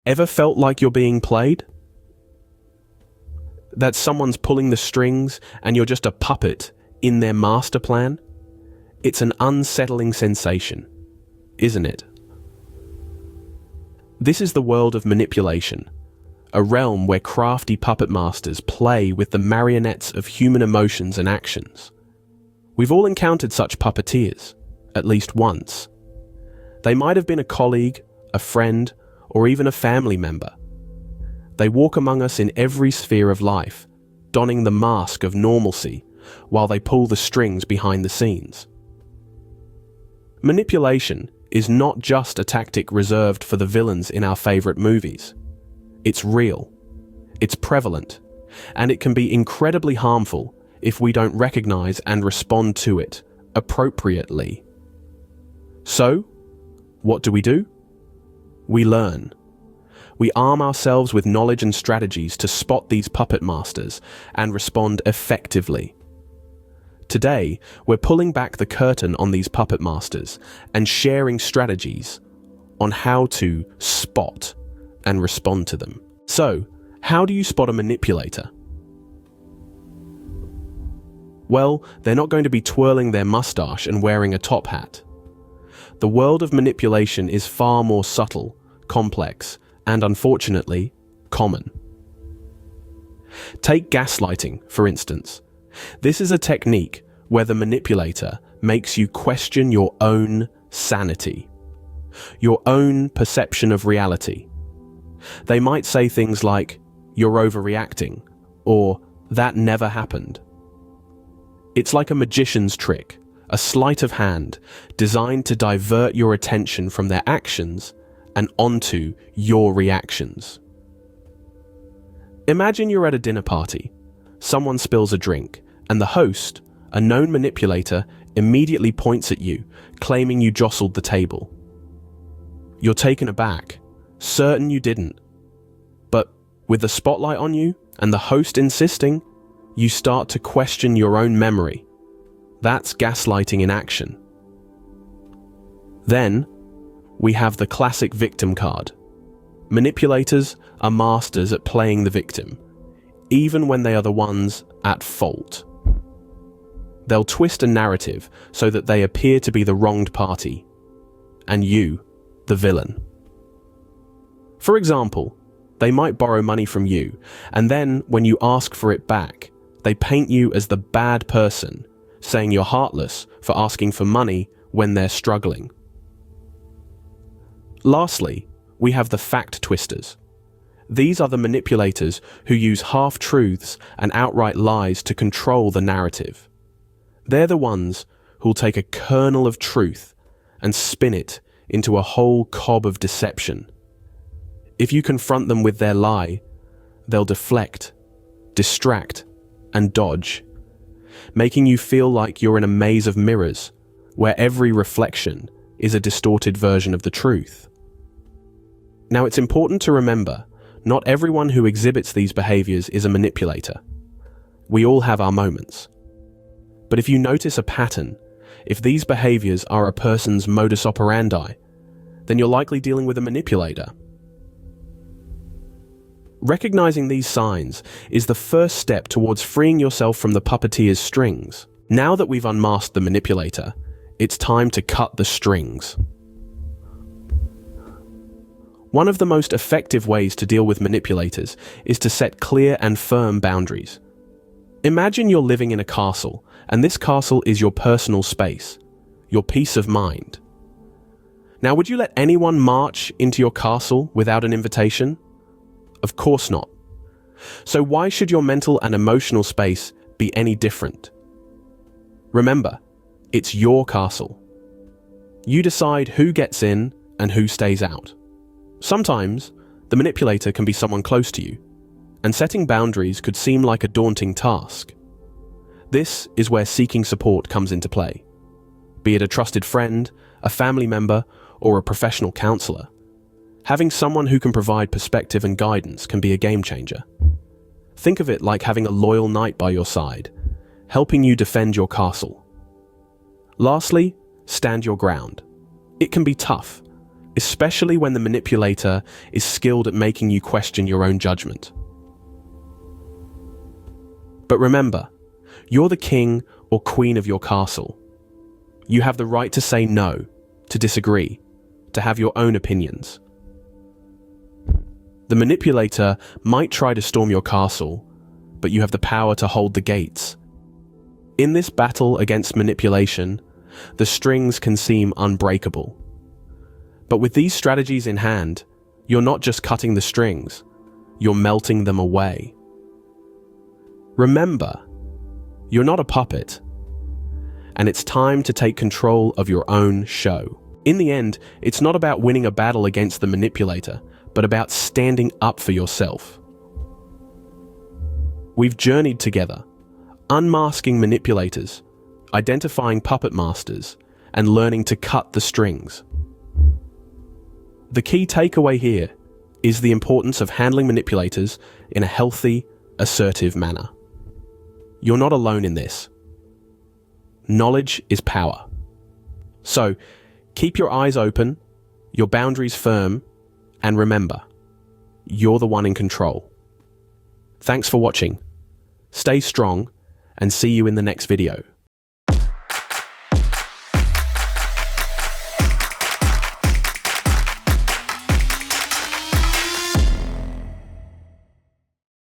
Ever felt like you're being played? That someone's pulling the strings and you're just a puppet in their master plan? It's an unsettling sensation, isn't it? This is the world of manipulation, a realm where crafty puppet masters play with the marionettes of human emotions and actions. We've all encountered such puppeteers, at least once. They might have been a colleague, a friend, or even a family member. They walk among us in every sphere of life, donning the mask of normalcy while they pull the strings behind the scenes. Manipulation is not just a tactic reserved for the villains in our favorite movies. It's real, it's prevalent, and it can be incredibly harmful if we don't recognize and respond to it appropriately. So, what do? We learn. We arm ourselves with knowledge and strategies to spot these puppet masters and respond effectively. Today, we're pulling back the curtain on these puppet masters and sharing strategies on how to spot and respond to them. So, how do you spot a manipulator? Well, they're not going to be twirling their mustache and wearing a top hat. The world of manipulation is far more subtle, complex, and unfortunately, common. Take gaslighting, for instance. This is a technique where the manipulator makes you question your own sanity, your own perception of reality. They might say things like, "You're overreacting," or "That never happened." It's like a magician's trick, a sleight of hand designed to divert your attention from their actions and onto your reactions. Imagine you're at a dinner party. Someone spills a drink, and the host, a known manipulator, immediately points at you, claiming you jostled the table. You're taken aback, certain you didn't. But with the spotlight on you and the host insisting, you start to question your own memory. That's gaslighting in action. Then, we have the classic victim card. Manipulators are masters at playing the victim, even when they are the ones at fault. They'll twist a narrative so that they appear to be the wronged party, and you, the villain. For example, they might borrow money from you, and then when you ask for it back, they paint you as the bad person, saying you're heartless for asking for money when they're struggling. Lastly, we have the fact twisters. These are the manipulators who use half-truths and outright lies to control the narrative. They're the ones who'll take a kernel of truth and spin it into a whole cob of deception. If you confront them with their lie, they'll deflect, distract, and dodge, making you feel like you're in a maze of mirrors where every reflection is a distorted version of the truth. Now, it's important to remember, not everyone who exhibits these behaviors is a manipulator. We all have our moments. But if you notice a pattern, if these behaviors are a person's modus operandi, then you're likely dealing with a manipulator. Recognizing these signs is the first step towards freeing yourself from the puppeteer's strings. Now that we've unmasked the manipulator, it's time to cut the strings. One of the most effective ways to deal with manipulators is to set clear and firm boundaries. Imagine you're living in a castle, and this castle is your personal space, your peace of mind. Now, would you let anyone march into your castle without an invitation? Of course not. So why should your mental and emotional space be any different? Remember, it's your castle. You decide who gets in and who stays out. Sometimes, the manipulator can be someone close to you, and setting boundaries could seem like a daunting task. This is where seeking support comes into play. Be it a trusted friend, a family member, or a professional counselor. Having someone who can provide perspective and guidance can be a game changer. Think of it like having a loyal knight by your side, helping you defend your castle. Lastly, stand your ground. It can be tough, especially when the manipulator is skilled at making you question your own judgment. But remember, you're the king or queen of your castle. You have the right to say no, to disagree, to have your own opinions. The manipulator might try to storm your castle, but you have the power to hold the gates. In this battle against manipulation, the strings can seem unbreakable. But with these strategies in hand, you're not just cutting the strings, you're melting them away. Remember, you're not a puppet, and it's time to take control of your own show. In the end, it's not about winning a battle against the manipulator, but about standing up for yourself. We've journeyed together, unmasking manipulators, identifying puppet masters, and learning to cut the strings. The key takeaway here is the importance of handling manipulators in a healthy, assertive manner. You're not alone in this. Knowledge is power. So, keep your eyes open, your boundaries firm, and remember, you're the one in control. Thanks for watching. Stay strong, and see you in the next video.